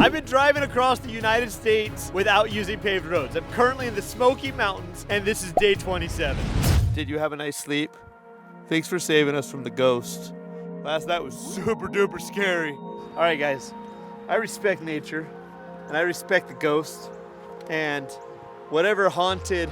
I've been driving across the United States without using paved roads. I'm currently in the Smoky Mountains, and this is day 27. Did you have a nice sleep? Thanks for saving us from the ghost. Last night was super duper scary. All right, guys, I respect nature, and I respect the ghost, and whatever haunted,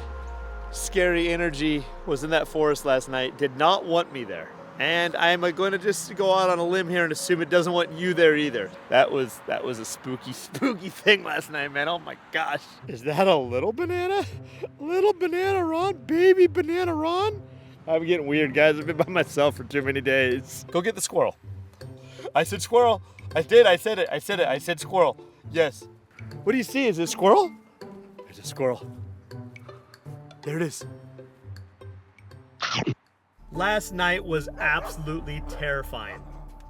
scary energy was in that forest last night did not want me there. And I'm going to just go out on a limb here and assume it doesn't want you there either. That was a spooky thing last night, man. Oh my gosh. Is that a little banana? Little banana Ron? Baby banana Ron? I'm getting weird, guys. I've been by myself for too many days. Go get the squirrel. I said squirrel. I did. I said it. I said squirrel. Yes. What do you see? Is it a squirrel? There's a squirrel. There it is. Last night was absolutely terrifying.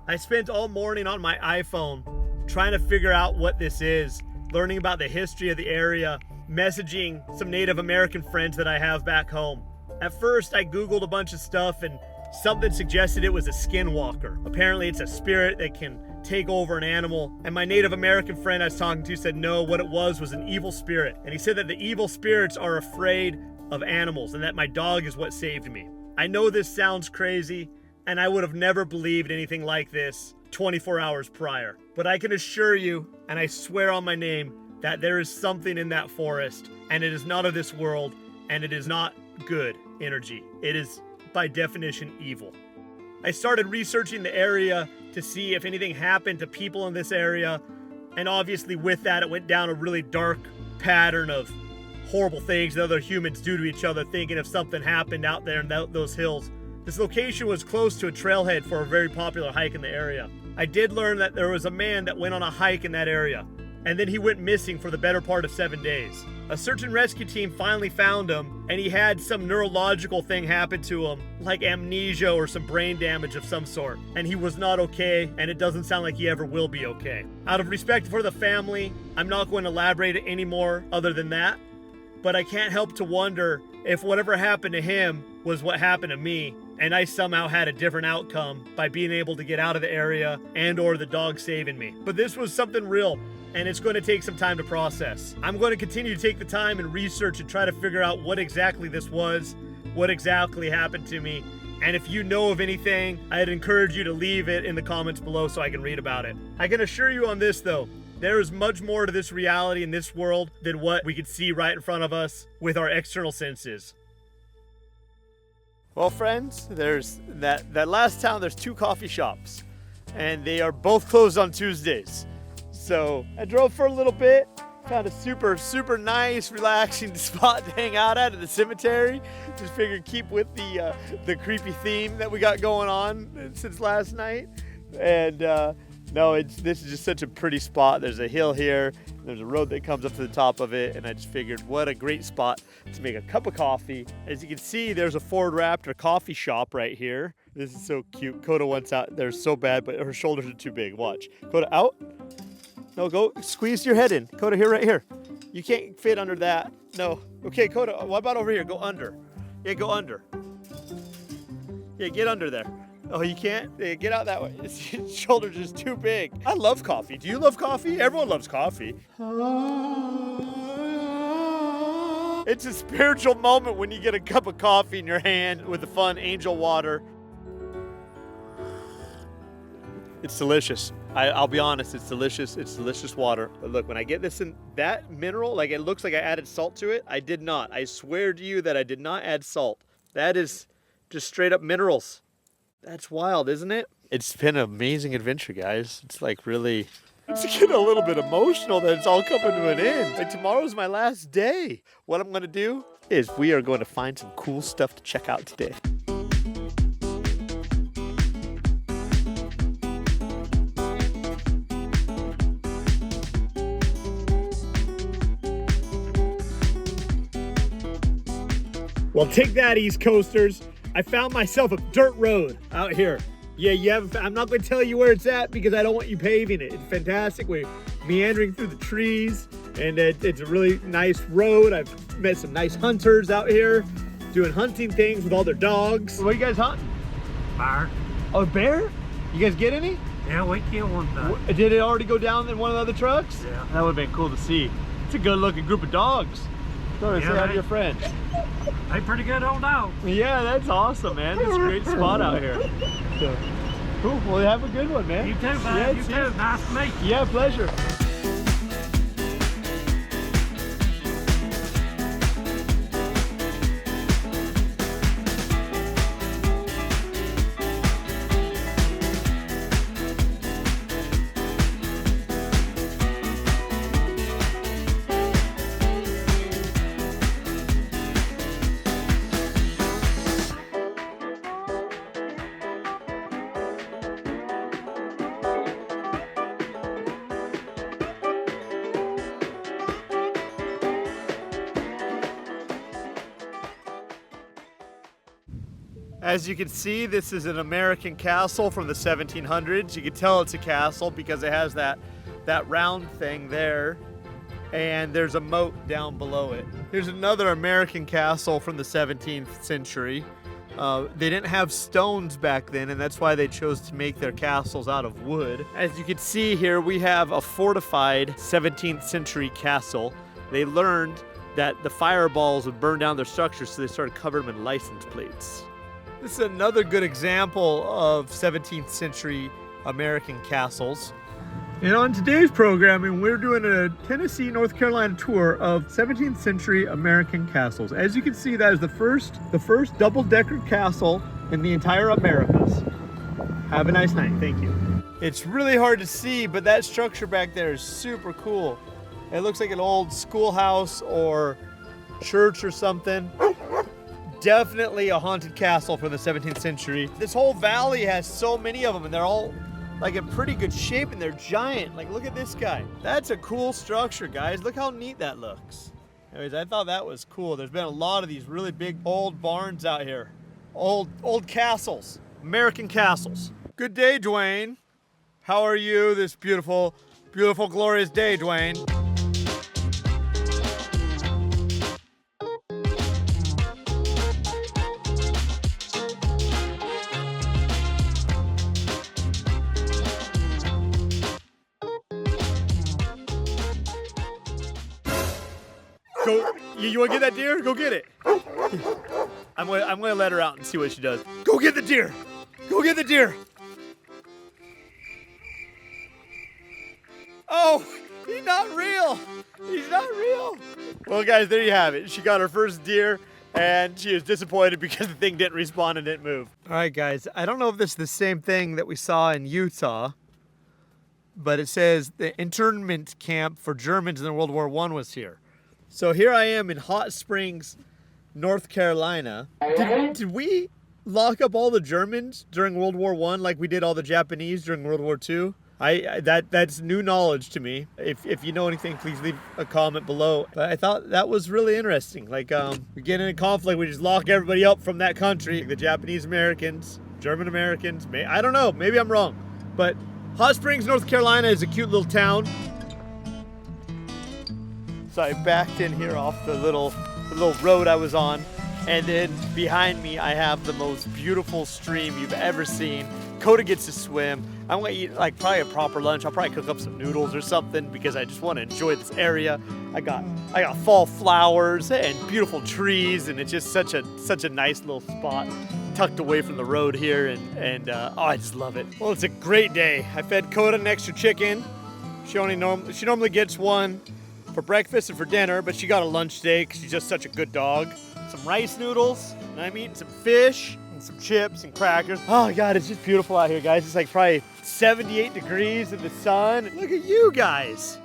I spent all morning on my iPhone trying to figure out what this is, learning about the history of the area, messaging some Native American friends that I have back home. At first, I Googled a bunch of stuff and something suggested it was a skinwalker. Apparently, it's a spirit that can take over an animal. And my Native American friend I was talking to said no, what it was an evil spirit. And he said that the evil spirits are afraid of animals and that my dog is what saved me. I know this sounds crazy, and I would have never believed anything like this 24 hours prior. But I can assure you, and I swear on my name, that there is something in that forest, and it is not of this world, and it is not good energy. It is, by definition, evil. I started researching the area to see if anything happened to people in this area, and obviously with that, it went down a really dark pattern of horrible things that other humans do to each other, thinking if something happened out there in those hills. This location was close to a trailhead for a very popular hike in the area. I did learn that there was a man that went on a hike in that area, and then he went missing for the better part of 7 days. A search and rescue team finally found him, and he had some neurological thing happen to him, like amnesia or some brain damage of some sort. And he was not okay, and it doesn't sound like he ever will be okay. Out of respect for the family, I'm not going to elaborate anymore other than that. But I can't help to wonder if whatever happened to him was what happened to me, and I somehow had a different outcome by being able to get out of the area and or the dog saving me. But this was something real, and it's going to take some time to process. I'm going to continue to take the time and research and try to figure out what exactly this was, what exactly happened to me. And if you know of anything, I'd encourage you to leave it in the comments below so I can read about it. I can assure you on this though, there is much more to this reality in this world than what we could see right in front of us with our external senses. Well, friends, there's that last town, there's 2 coffee shops, and they are both closed on Tuesdays. So I drove for a little bit, found a super nice, relaxing spot to hang out at the cemetery. Just figured keep with the creepy theme that we got going on since last night. And no, this is just such a pretty spot. There's a hill here, there's a road that comes up to the top of it, and I just figured what a great spot to make a cup of coffee. As you can see, there's a Ford Raptor coffee shop right here. This is so cute. Koda wants out there so bad, but her shoulders are too big. Watch. Koda, out. No, go squeeze your head in. Koda, here, right here. You can't fit under that. No. Okay, Koda, what about over here? Go under. Yeah, go under. Yeah, get under there. Oh, you can't? Yeah, get out that way. His shoulders are just too big. I love coffee. Do you love coffee? Everyone loves coffee. It's a spiritual moment when you get a cup of coffee in your hand with the fun angel water. It's delicious. I'll be honest, it's delicious. It's delicious water. But look, when I get this in that mineral, like it looks like I added salt to it. I did not. I swear to you that I did not add salt. That is just straight up minerals. That's wild, isn't it? It's been an amazing adventure, guys. It's like really, it's getting a little bit emotional that it's all coming to an end. Like tomorrow's my last day. What I'm going to do is we are going to find some cool stuff to check out today. Well, take that, East Coasters. I found myself a dirt road out here. Yeah, I'm not going to tell you where it's at because I don't want you paving it. It's fantastic. We're meandering through the trees, and it's a really nice road. I've met some nice hunters out here doing hunting things with all their dogs. What are you guys hunting? Bear. Oh, bear? You guys get any? Yeah, we killed one time. Did it already go down in one of the other trucks? Yeah. That would have been cool to see. It's a good looking group of dogs. Go and say hi to your friends. They pretty good old dogs. Yeah, that's awesome, man. It's a great spot out here. So, cool. Well, have a good one, man. You too, bud. Yeah, you too. Nice to meet you. Yeah, pleasure. As you can see, this is an American castle from the 1700s. You can tell it's a castle because it has that round thing there, and there's a moat down below it. Here's another American castle from the 17th century. They didn't have stones back then, and that's why they chose to make their castles out of wood. As you can see here, we have a fortified 17th century castle. They learned that the fireballs would burn down their structures, so they started covering them in license plates. This is another good example of 17th century American castles. And on today's programming, we're doing a Tennessee, North Carolina tour of 17th century American castles. As you can see, that is the first double-decker castle in the entire Americas. Have a nice night. Thank you. It's really hard to see, but that structure back there is super cool. It looks like an old schoolhouse or church or something. Definitely a haunted castle from the 17th century. This whole valley has so many of them, and they're all like in pretty good shape, and they're giant. Like, look at this guy. That's a cool structure, guys. Look how neat that looks. Anyways, I thought that was cool. There's been a lot of these really big old barns out here. Old castles, American castles. Good day, Dwayne. How are you this beautiful, beautiful, glorious day, Dwayne? Go, you want to get that deer? Go get it. I'm gonna let her out and see what she does. Go get the deer. Go get the deer. Oh, he's not real. He's not real. Well, guys, there you have it. She got her first deer, and she is disappointed because the thing didn't respawn and didn't move. All right, guys. I don't know if this is the same thing that we saw in Utah, but it says the internment camp for Germans in World War I was here. So here I am in Hot Springs, North Carolina. Did we lock up all the Germans during World War I like we did all the Japanese during World War II? That's new knowledge to me. If you know anything, please leave a comment below. But I thought that was really interesting. Like, we get in a conflict, we just lock everybody up from that country. The Japanese Americans, German Americans, I don't know, maybe I'm wrong. But Hot Springs, North Carolina is a cute little town. So I backed in here off the little road I was on, and then behind me I have the most beautiful stream you've ever seen. Koda gets to swim. I'm gonna eat like probably a proper lunch. I'll probably cook up some noodles or something because I just want to enjoy this area. I got fall flowers and beautiful trees, and it's just such a nice little spot tucked away from the road here, and oh, I just love it. Well, it's a great day. I fed Koda an extra chicken. She normally gets one for breakfast and for dinner, but she got a lunch today because she's just such a good dog. Some rice noodles, and I'm eating some fish and some chips and crackers. Oh God, it's just beautiful out here, guys. It's like probably 78 degrees in the sun. Look at you guys.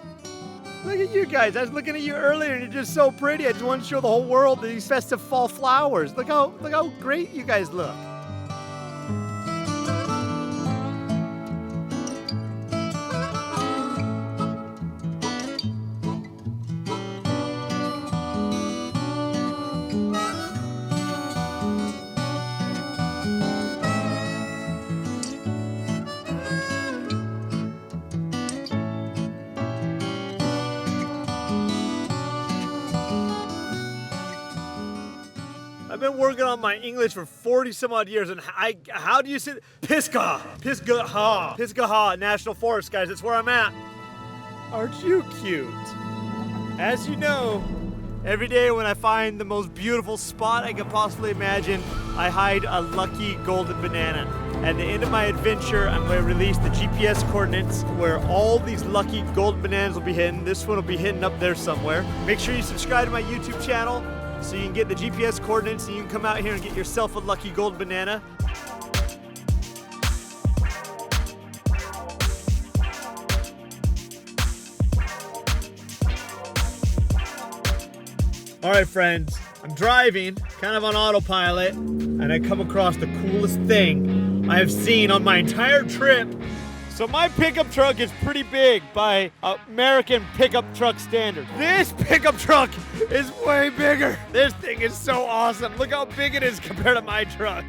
Look at you guys. I was looking at you earlier and you're just so pretty. I just want to show the whole world these festive fall flowers. Look how great you guys look. been working on my English for 40 some odd years, and how do you say Pisgah National Forest, guys? That's where I'm at. Aren't you cute? As you know, every day when I find the most beautiful spot I could possibly imagine, I hide a lucky golden banana. At the end of my adventure, I'm going to release the GPS coordinates where all these lucky golden bananas will be hidden. This one will be hidden up there somewhere. Make sure you subscribe to my YouTube channel so you can get the GPS coordinates and you can come out here and get yourself a lucky golden banana. All right, friends, I'm driving, kind of on autopilot, and I come across the coolest thing I have seen on my entire trip. So my pickup truck is pretty big by American pickup truck standards. This pickup truck is way bigger. This thing is so awesome. Look how big it is compared to my truck.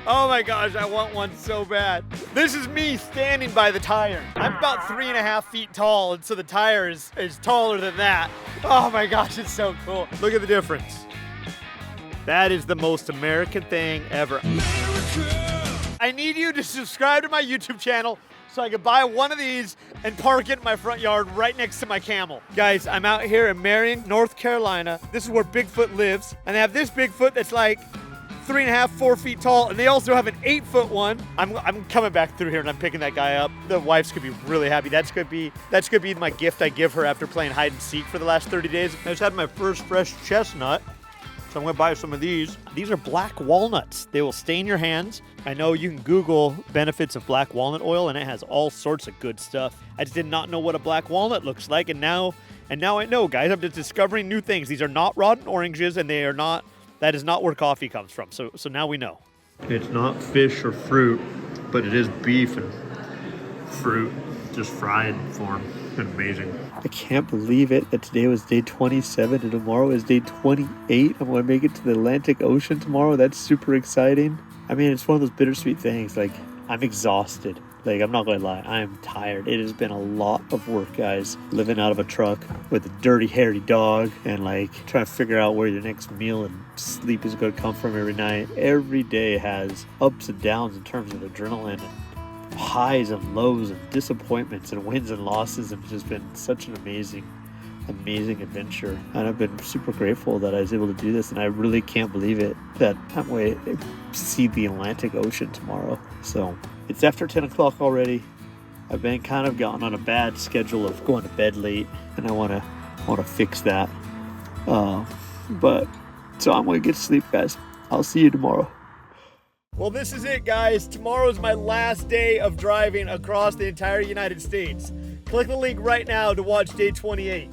Oh my gosh, I want one so bad. This is me standing by the tire. I'm about 3.5 feet tall, and so the tire is taller than that. Oh my gosh, it's so cool. Look at the difference. That is the most American thing ever. America. I need you to subscribe to my YouTube channel so I could buy one of these and park it in my front yard right next to my camel. Guys, I'm out here in Marion, North Carolina. This is where Bigfoot lives, and they have this Bigfoot that's like 3.5, 4 feet tall, and they also have an 8-foot one. I'm coming back through here and I'm picking that guy up. The wife's gonna be really happy. That's gonna be my gift I give her after playing hide and seek for the last 30 days. I just had my first fresh chestnut, so I'm gonna buy some of these. These are black walnuts. They will stain your hands. I know you can Google benefits of black walnut oil, and it has all sorts of good stuff. I just did not know what a black walnut looks like, and now I know, guys. I'm just discovering new things. These are not rotten oranges, and they are not. That is not where coffee comes from. So now we know. It's not fish or fruit, but it is beef and fruit, just fried form. It's amazing. I can't believe it that today was day 27 and tomorrow is day 28. I'm going to make it to the Atlantic Ocean tomorrow. That's super exciting. I mean, it's one of those bittersweet things. Like, I'm exhausted. Like, I'm not going to lie. I am tired. It has been a lot of work, guys. Living out of a truck with a dirty, hairy dog and, like, trying to figure out where your next meal and sleep is going to come from every night. Every day has ups and downs in terms of adrenaline and highs and lows and disappointments and wins and losses. It's just been such an amazing adventure. And I've been super grateful that I was able to do this. And I really can't believe it that I'm going to see the Atlantic Ocean tomorrow. So it's after 10 o'clock already. I've been kind of gotten on a bad schedule of going to bed late, and I want to fix that. But so I'm going to get to sleep, guys. I'll see you tomorrow. Well, this is it, guys. Tomorrow is my last day of driving across the entire United States. Click the link right now to watch day 28.